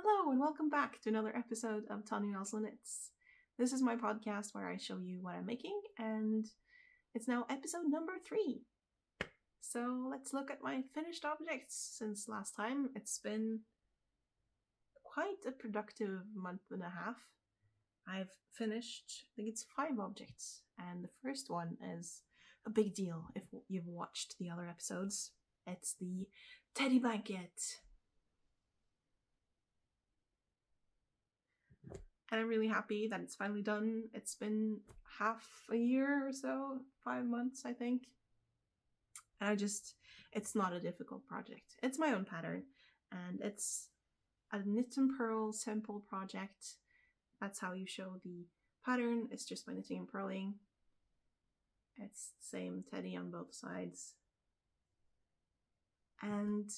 Hello and welcome back to another episode of Tonjeinoslo Knits. This is my podcast where I show you what I'm making, and it's now episode number 3. So let's look at my finished objects since last time. It's been quite a productive month and a half. I've finished, I think it's 5 objects, and the first one is a big deal if you've watched the other episodes. It's the teddy blanket. And I'm really happy that it's finally done. It's been half a year or so, 5 months, I think. And it's not a difficult project. It's my own pattern, and it's a knit and purl simple project. That's how you show the pattern. It's just by knitting and purling. It's the same teddy on both sides. And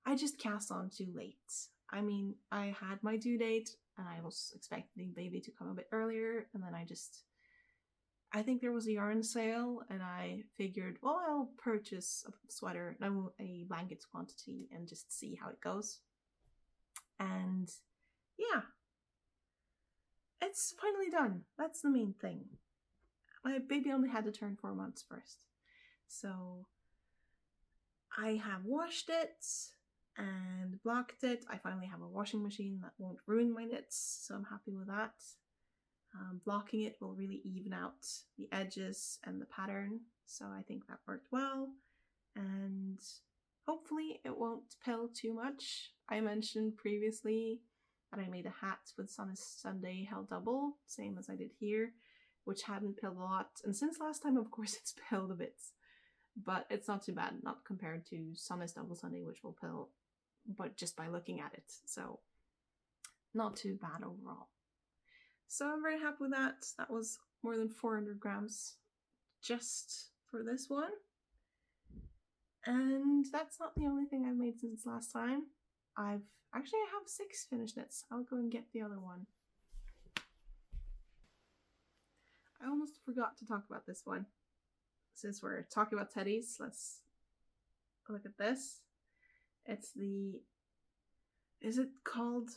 I just cast on too late. I mean, I had my due date, and I was expecting baby to come a bit earlier, and then I think there was a yarn sale, and I figured, well, I'll purchase a sweater, no, a blanket quantity, and just see how it goes. And yeah, it's finally done. That's the main thing. My baby only had to turn 4 months first. So I have washed it and blocked it. I finally have a washing machine that won't ruin my knits, so I'm happy with that. Blocking it will really even out the edges and the pattern, so I think that worked well. And hopefully it won't pill too much. I mentioned previously that I made a hat with Sandnes Sunday held double, same as I did here, which hadn't pilled a lot. And since last time, of course, it's pilled a bit. But it's not too bad, not compared to Sandnes Double Sunday, which will pill, but just by looking at it. So not too bad overall. So I'm very happy with that. That was more than 400 grams just for this one. And that's not the only thing I've made since last time. I have 6 finished knits. I'll go and get the other one. I almost forgot to talk about this one. Since we're talking about teddies, let's look at this. Is it called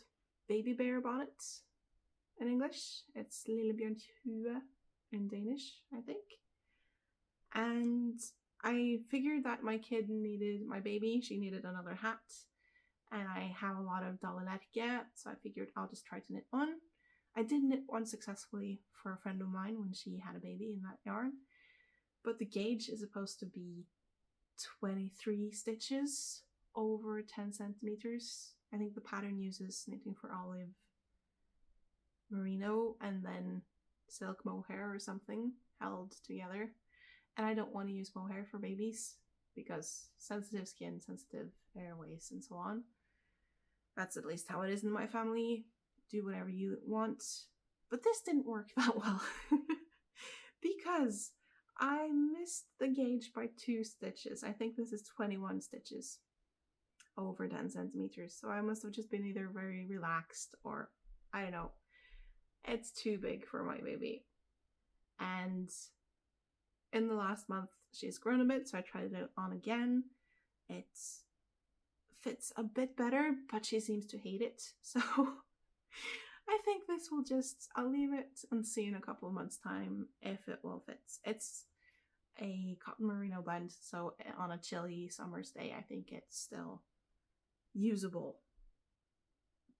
baby bear bonnet in English? It's Lillebjørnhue in Danish, I think. And I figured that my baby, she needed another hat. And I have a lot of Lerke, so I figured I'll just try to knit one. I did knit one successfully for a friend of mine when she had a baby in that yarn. But the gauge is supposed to be 23 stitches over 10 centimeters. I think the pattern uses knitting for olive merino and then silk mohair or something held together. And I don't want to use mohair for babies because sensitive skin, sensitive airways, and so on. That's at least how it is in my family. Do whatever you want. But this didn't work that well because I missed the gauge by 2 stitches. I think this is 21 stitches over 10 centimeters. So I must have just been either very relaxed or, I don't know. It's too big for my baby. And in the last month, she's grown a bit, so I tried it on again. It fits a bit better, but she seems to hate it. So I think this will I'll leave it and see in a couple of months' time if it will fit. It's a cotton merino blend, so on a chilly summer's day, I think it's still usable.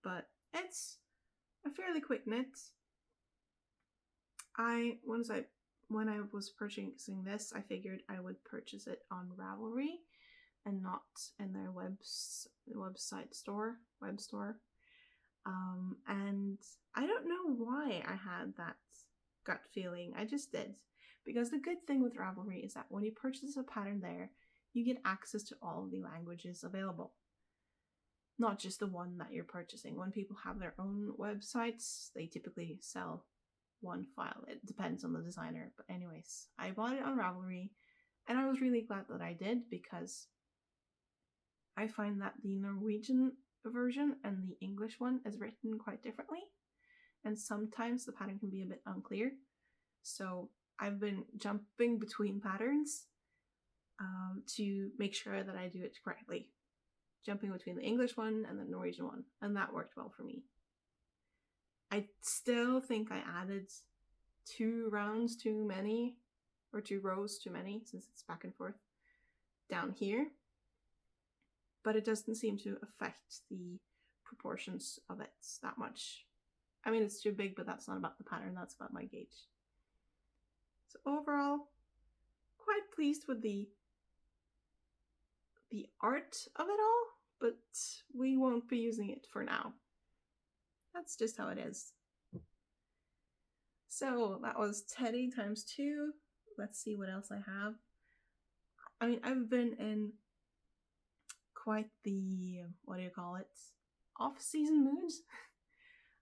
But it's a fairly quick knit. When I was purchasing this, I figured I would purchase it on Ravelry and not in their web store. And I don't know why I had that gut feeling. I just did. Because the good thing with Ravelry is that when you purchase a pattern there, you get access to all the languages available. Not just the one that you're purchasing. When people have their own websites, they typically sell one file. It depends on the designer. But anyways, I bought it on Ravelry, and I was really glad that I did because I find that the Norwegian version and the English one is written quite differently, and sometimes the pattern can be a bit unclear. So I've been jumping between patterns to make sure that I do it correctly, jumping between the English one and the Norwegian one, and that worked well for me. I still think I added 2 rounds too many, or 2 rows too many, since it's back and forth down here, but it doesn't seem to affect the proportions of it that much. I mean, it's too big, but that's not about the pattern, that's about my gauge. So overall, quite pleased with the art of it all, but we won't be using it for now. That's just how it is. So that was Teddy times 2. Let's see what else I have. I mean, I've been in quite the, what do you call it, off-season mood.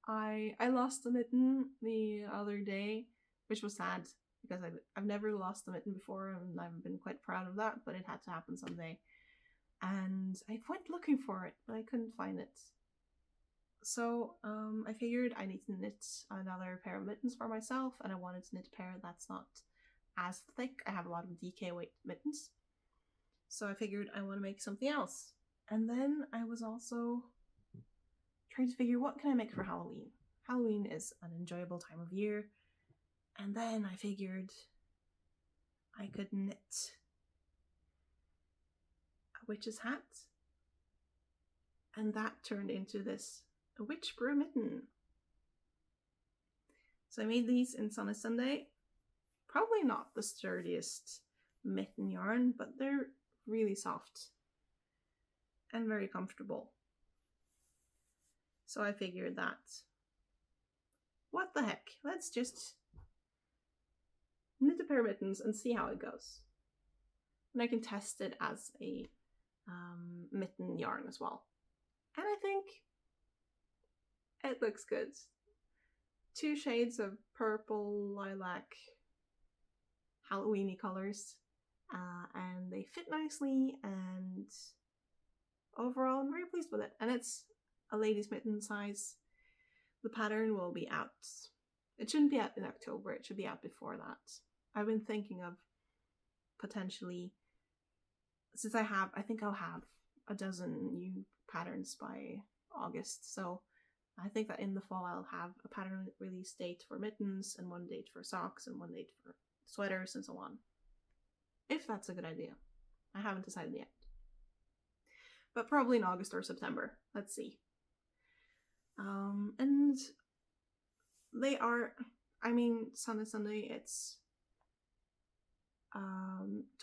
I lost a mitten the other day, which was sad because I've never lost a mitten before, and I've been quite proud of that, but it had to happen someday. And I went looking for it, but I couldn't find it. So I figured I need to knit another pair of mittens for myself, and I wanted to knit a pair that's not as thick. I have a lot of DK weight mittens, so I figured I want to make something else. And then I was also trying to figure, what can I make for Halloween? Halloween is an enjoyable time of year, and then I figured I could knit a witch's hat, and that turned into a witch brew mitten. So I made these in Sandnes Sunday. Probably not the sturdiest mitten yarn, but they're really soft and very comfortable. So I figured that, what the heck, let's just knit a pair of mittens and see how it goes. And I can test it as a mitten yarn as well. And I think it looks good. 2 shades of purple, lilac, Halloweeny colors, and they fit nicely, and overall I'm very pleased with it. And it's a lady's mitten size. The pattern will be out. It shouldn't be out in October, it should be out before that. I've been thinking of potentially, since I think I'll have a dozen new patterns by August, so I think that in the fall I'll have a pattern release date for mittens, and 1 date for socks, and 1 date for sweaters, and so on. If that's a good idea. I haven't decided yet. But probably in August or September. Let's see. And they are, I mean, Sandnes Sunday, it's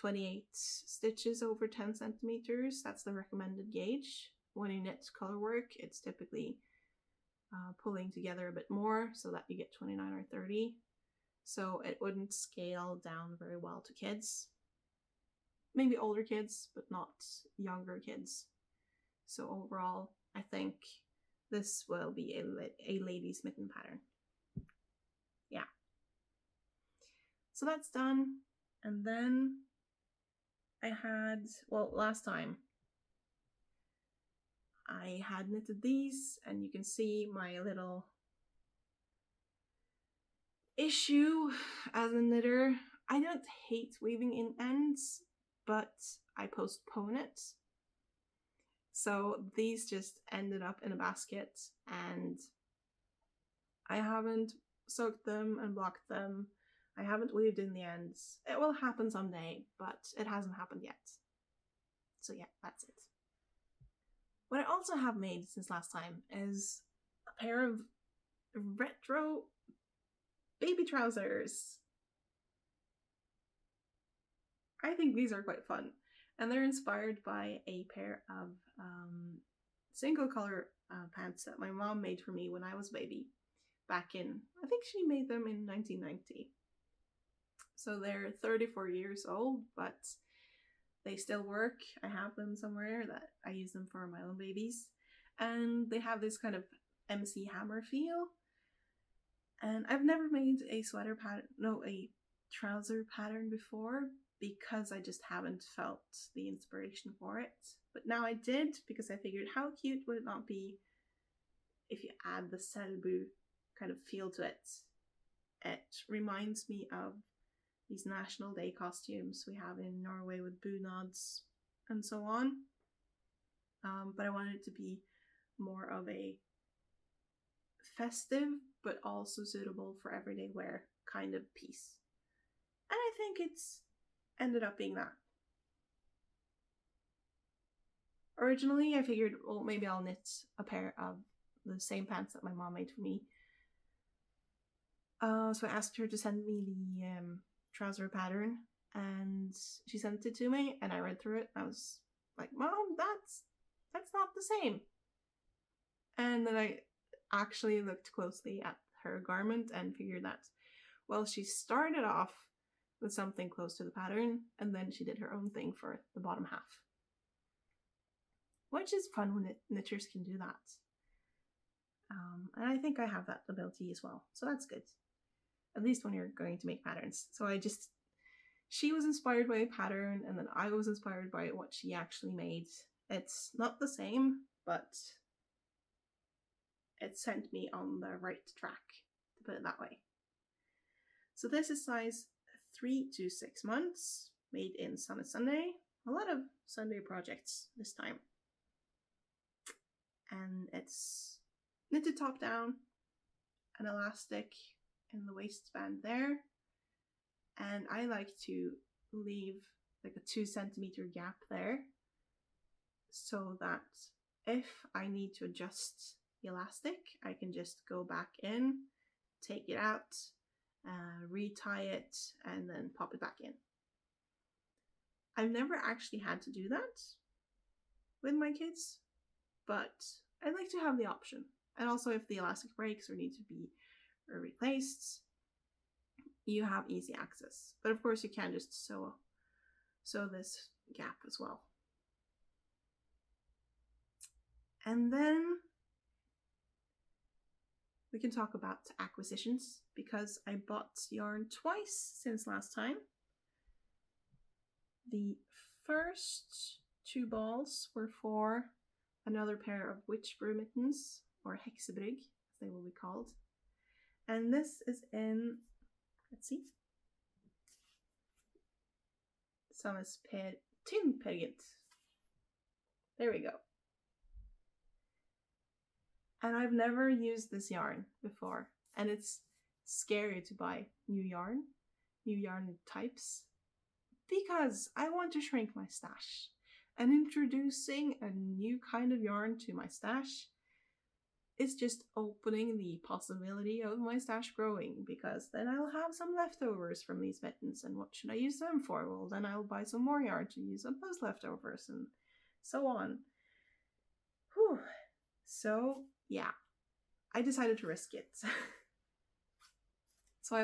28 stitches over 10 centimeters. That's the recommended gauge. When you knit color work, it's typically pulling together a bit more so that you get 29 or 30. So it wouldn't scale down very well to kids. Maybe older kids, but not younger kids. So overall, I think this will be a lady's mitten pattern. Yeah. So that's done. And then I had, well, last time I had knitted these, and you can see my little issue as a knitter. I don't hate weaving in ends, but I postpone it. So these just ended up in a basket, and I haven't soaked them and blocked them. I haven't weaved in the ends. It will happen someday, but it hasn't happened yet. So yeah, that's it. What I also have made since last time is a pair of retro baby trousers. I think these are quite fun, and they're inspired by a pair of single color pants that my mom made for me when I was a baby back in, I think she made them in 1990. So they're 34 years old, but they still work. I have them somewhere that I use them for my own babies, and they have this kind of MC Hammer feel. And I've never made a sweater pattern, no, a trouser pattern before, because I just haven't felt the inspiration for it. But now I did, because I figured, how cute would it not be if you add the Selbu kind of feel to it. It reminds me of these National Day costumes we have in Norway with bunads and so on. but I wanted it to be more of a festive but also suitable for everyday wear kind of piece. And I think it's ended up being that. Originally, I figured, well, maybe I'll knit a pair of the same pants that my mom made for me. So I asked her to send me the trouser pattern, and she sent it to me, and I read through it, and I was like, Mom, that's not the same. And then I actually looked closely at her garment and figured that, well, she started off with something close to the pattern, and then she did her own thing for the bottom half. Which is fun when knitters can do that. And I think I have that ability as well, so that's good. At least when you're going to make patterns. So she was inspired by a pattern, and then I was inspired by what she actually made. It's not the same, but it sent me on the right track, to put it that way. So this is size 3 to 6 months, made in Sandnes Sunday. A lot of Sunday projects this time. And it's knitted top down, an elastic in the waistband there, and I like to leave like a 2 centimeter gap there so that if I need to adjust the elastic, I can just go back in, take it out, retie it, and then pop it back in. I've never actually had to do that with my kids, but I'd like to have the option. And also if the elastic breaks or needs to be replaced, you have easy access. But of course you can just sew this gap as well. And then we can talk about acquisitions, because I bought yarn twice since last time. The first 2 balls were for another pair of Brew Mittens, or Heksebrygg, as they will be called. And this is in, let's see, Sandnes Sunday. There we go. And I've never used this yarn before, and it's scary to buy new yarn types, because I want to shrink my stash. And introducing a new kind of yarn to my stash is just opening the possibility of my stash growing, because then I'll have some leftovers from these mittens, and what should I use them for? Well, then I'll buy some more yarn to use up those leftovers, and so on. Whew. So yeah, I decided to risk it. So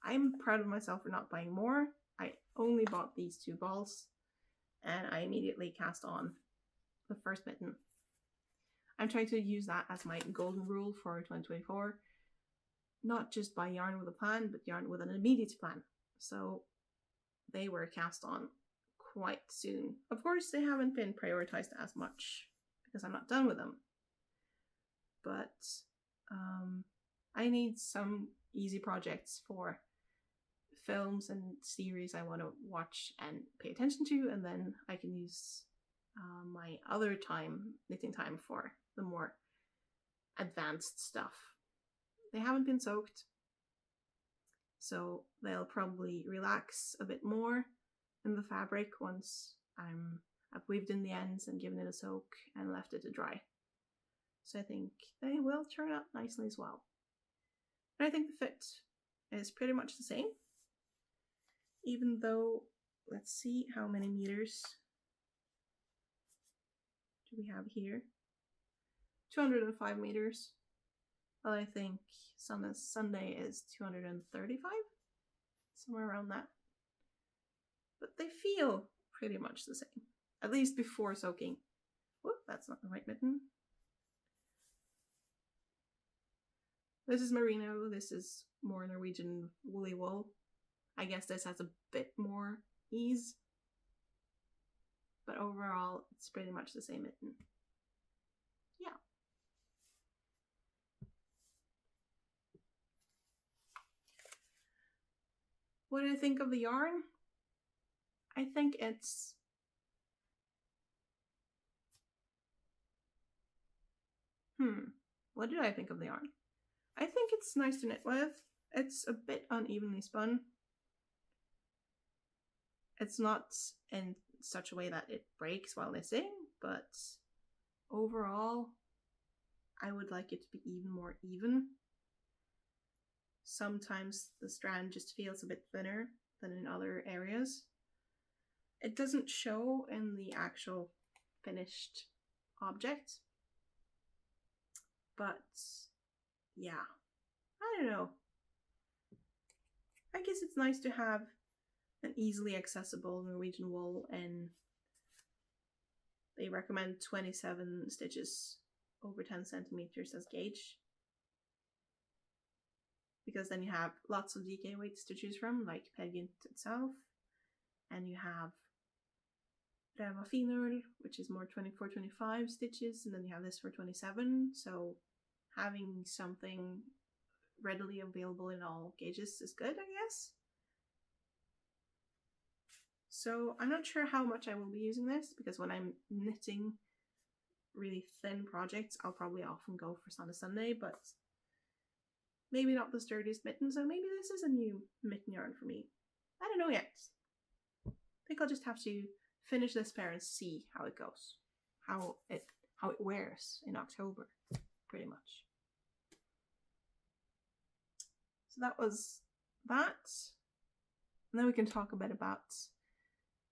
I'm proud of myself for not buying more. I only bought these 2 balls, and I immediately cast on the first mitten. I'm trying to use that as my golden rule for 2024. Not just buy yarn with a plan, but yarn with an immediate plan. So they were cast on quite soon. Of course, they haven't been prioritized as much because I'm not done with them. But I need some easy projects for films and series I want to watch and pay attention to, and then I can use my other knitting time for the more advanced stuff. They haven't been soaked, so they'll probably relax a bit more in the fabric once I've weaved in the ends and given it a soak and left it to dry. So I think they will turn out nicely as well. And I think the fit is pretty much the same, even though, let's see how many meters do we have here. 205 meters. Well, I think Sandnes Sunday is 235, somewhere around that. But they feel pretty much the same, at least before soaking. Whoop, that's not the right mitten. This is merino, this is more Norwegian woolly wool. I guess this has a bit more ease, but overall it's pretty much the same mitten. Yeah. What do I think of the yarn? I think it's What did I think of the yarn? I think it's nice to knit with. It's a bit unevenly spun. It's not in such a way that it breaks while knitting, but overall, I would like it to be even more even. Sometimes the strand just feels a bit thinner than in other areas. It doesn't show in the actual finished object, but yeah, I don't know. I guess it's nice to have an easily accessible Norwegian wool, and they recommend 27 stitches over 10 centimeters as gauge, because then you have lots of DK weights to choose from, like Peggint itself, and you have Ravelry, which is more 24-25 stitches, and then you have this for 27, so having something readily available in all gauges is good, I guess. So I'm not sure how much I will be using this, because when I'm knitting really thin projects, I'll probably often go for Sandnes Sunday, but maybe not the sturdiest mitten, so maybe this is a new mitten yarn for me. I don't know yet. I think I'll just have to finish this pair and see how it goes, how it wears in October, pretty much. So that was that. And then we can talk a bit about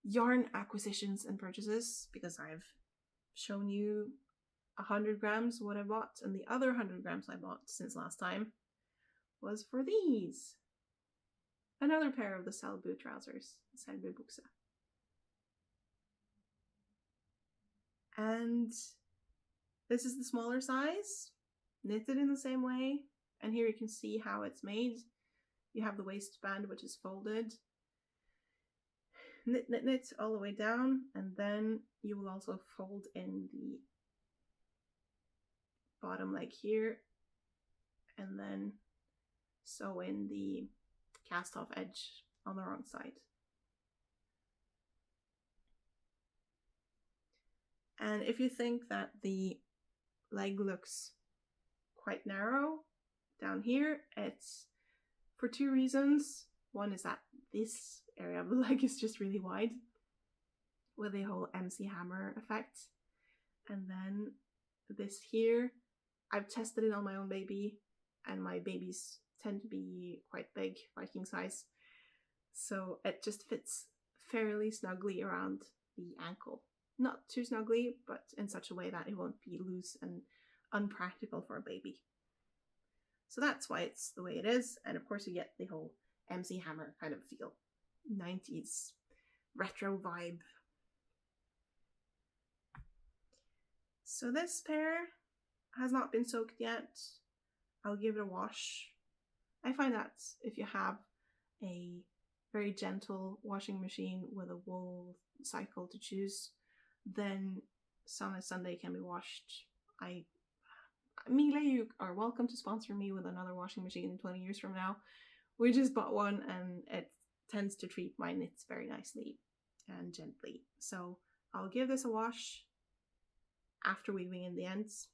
yarn acquisitions and purchases, because I've shown you 100 grams what I bought, and the other 100 grams I bought since last time was for these. Another pair of the Selbu trousers, Selbu bukse. And this is the smaller size, knitted in the same way, and here you can see how it's made. You have the waistband, which is folded, knit, knit, knit all the way down, and then you will also fold in the bottom leg here, and then sew in the cast off edge on the wrong side. And if you think that the leg looks quite narrow down here, it's for two reasons. One is that this area of the leg is just really wide with the whole MC Hammer effect. And then this here, I've tested it on my own baby, and my babies tend to be quite big, Viking size. So it just fits fairly snugly around the ankle. Not too snugly, but in such a way that it won't be loose and unpractical for a baby. So that's why it's the way it is. And of course you get the whole MC Hammer kind of feel. 90s retro vibe. So this pair has not been soaked yet. I'll give it a wash. I find that if you have a very gentle washing machine with a wool cycle to choose, then Sandnes Sunday can be washed. Miele, you are welcome to sponsor me with another washing machine 20 years from now. We just bought one, and it tends to treat my knits very nicely and gently. So I'll give this a wash after weaving in the ends.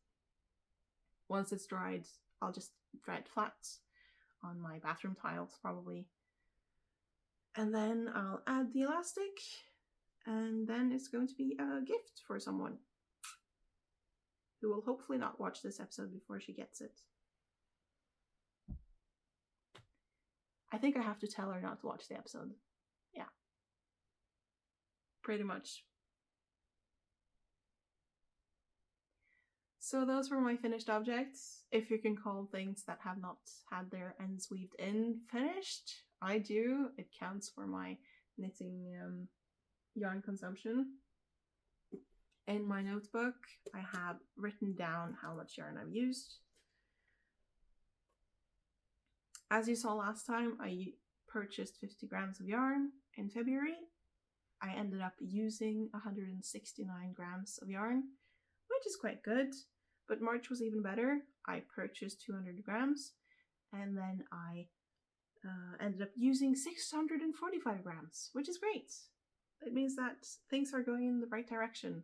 Once it's dried, I'll just dry it flat on my bathroom tiles probably. And then I'll add the elastic, and then it's going to be a gift for someone who will hopefully not watch this episode before she gets it. I think I have to tell her not to watch the episode. Yeah. Pretty much. So those were my finished objects, if you can call things that have not had their ends weaved in finished. I do. It counts for my knitting yarn consumption. In my notebook, I have written down how much yarn I've used. As you saw last time, I purchased 50 grams of yarn in February. I ended up using 169 grams of yarn, which is quite good, but March was even better. I purchased 200 grams, and then I ended up using 645 grams, which is great. It means that things are going in the right direction.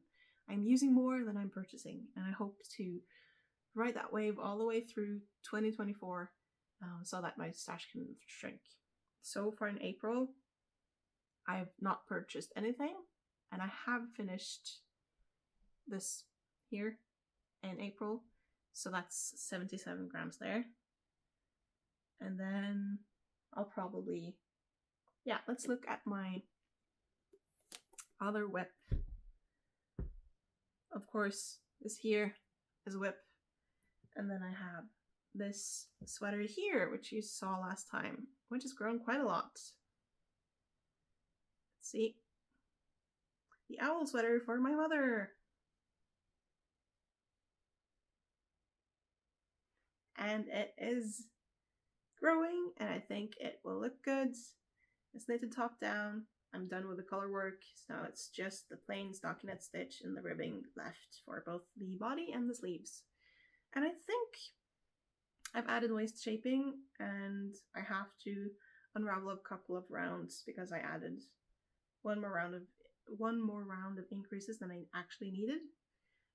I'm using more than I'm purchasing, and I hope to ride that wave all the way through 2024 so that my stash can shrink. So far in April, I have not purchased anything, and I have finished this here in April, so that's 77 grams there. And then I'll probably, yeah, let's look at my other whip. Of course, this here is a whip, and then I have this sweater here, which you saw last time, which has grown quite a lot. Let's see. The owl sweater for my mother. And it is growing, and I think it will look good. It's knitted top down. I'm done with the color work, so now it's just the plain stockinette stitch and the ribbing left for both the body and the sleeves. And I think I've added waist shaping, and I have to unravel a couple of rounds because I added one more round of increases than I actually needed.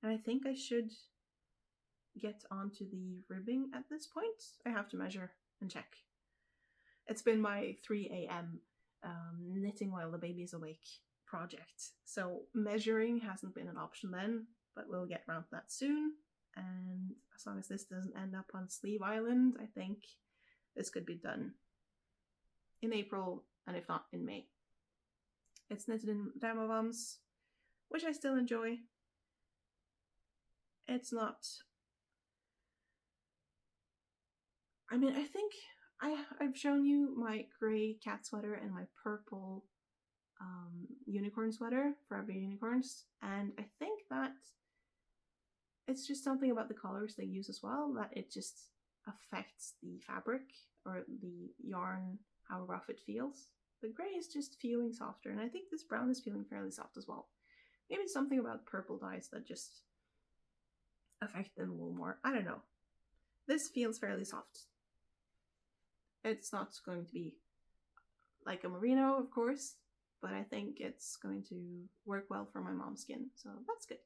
And I think I should get onto the ribbing at this point. I have to measure and check. It's been my 3 a.m. Knitting while the baby is awake project, so measuring hasn't been an option then, but we'll get around to that soon. And as long as this doesn't end up on Sleeve Island, I think this could be done in April, and if not, in May. It's knitted in Damavams, which I still enjoy. It's not, I mean, I think I've shown you my grey cat sweater and my purple unicorn sweater for Ravelry unicorns, and I think that it's just something about the colors they use as well that it just affects the fabric or the yarn, how rough it feels. The grey is just feeling softer, and I think this brown is feeling fairly soft as well. Maybe it's something about purple dyes that just affect them a little more. I don't know. This feels fairly soft. It's not going to be like a merino, of course, but I think it's going to work well for my mom's skin, so that's good.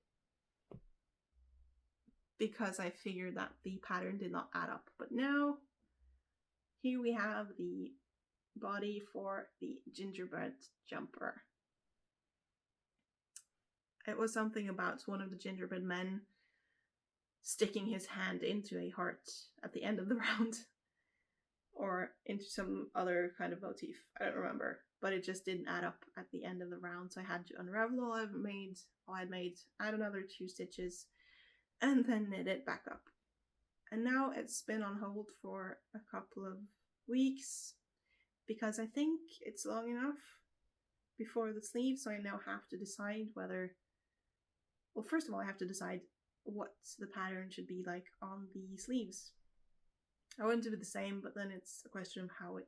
Because I figured that the pattern did not add up. But now, here we have the body for the gingerbread jumper. It was something about one of the gingerbread men sticking his hand into a heart at the end of the round. Or into some other kind of motif. I don't remember. But it just didn't add up at the end of the round, so I had to unravel all I'd made, add another 2 stitches, and then knit it back up. And now it's been on hold for a couple of weeks, because I think it's long enough before the sleeve, so I now have to decide whether, well, first of all, I have to decide what the pattern should be like on the sleeves. I want it to be the same, but then it's a question of how it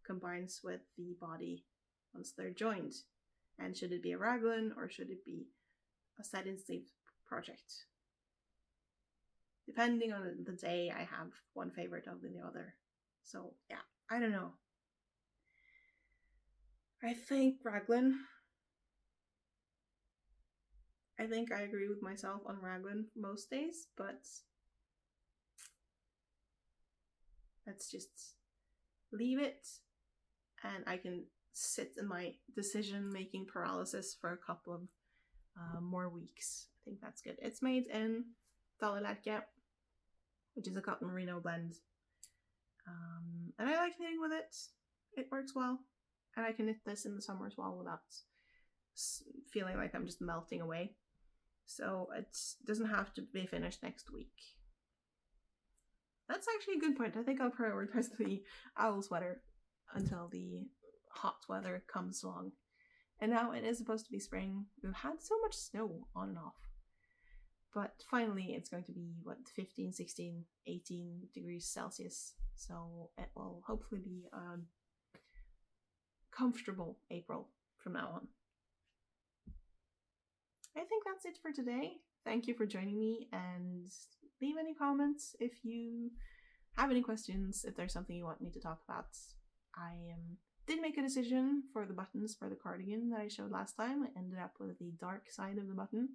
combines with the body once they're joined. And should it be a raglan or should it be a set-in sleeve project? Depending on the day, I have one favorite over the other. So yeah, I don't know. I think raglan. I think I agree with myself on raglan most days, but let's just leave it, and I can sit in my decision-making paralysis for a couple of more weeks. I think that's good. It's made in Lerke, which is a cotton merino blend. And I like knitting with it. It works well. And I can knit this in the summer as well without feeling like I'm just melting away. So it doesn't have to be finished next week. That's actually a good point. I think I'll prioritize the owl sweater until the hot weather comes along. And now it is supposed to be spring. We've had so much snow on and off. But finally it's going to be, 15, 16, 18 degrees Celsius. So it will hopefully be a comfortable April from now on. I think that's it for today. Thank you for joining me, and leave any comments if you have any questions, if there's something you want me to talk about. I did make a decision for the buttons for the cardigan that I showed last time. I ended up with the dark side of the button.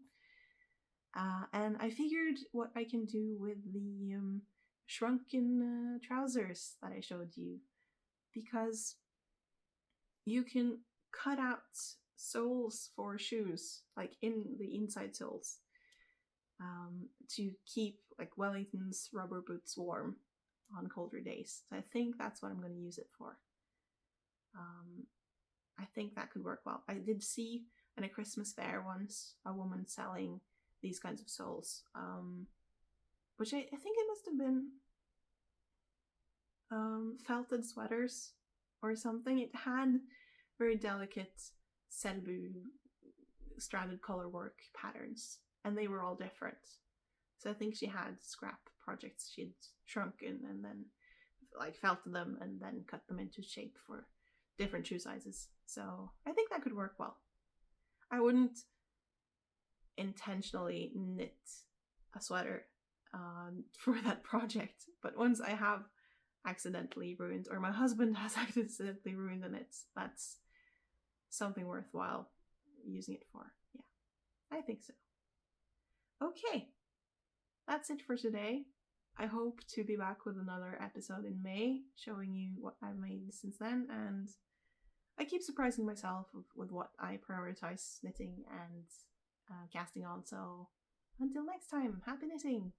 And I figured what I can do with the shrunken trousers that I showed you, because you can cut out soles for shoes, like in the inside soles, to keep like Wellington's rubber boots warm on colder days. So I think that's what I'm going to use it for. I think that could work well. I did see in a Christmas fair once a woman selling these kinds of soles, which I think it must have been felted sweaters or something. It had very delicate Selbu stranded color work patterns, and they were all different. So I think she had scrap projects she'd shrunken and then like felted them and then cut them into shape for different shoe sizes. So I think that could work well. I wouldn't intentionally knit a sweater for that project, but once I have accidentally ruined, or my husband has accidentally ruined the knits, that's something worthwhile using it for. Yeah, I think so. Okay, that's it for today. I hope to be back with another episode in May, showing you what I've made since then, and I keep surprising myself with what I prioritize knitting and casting on. So until next time, happy knitting!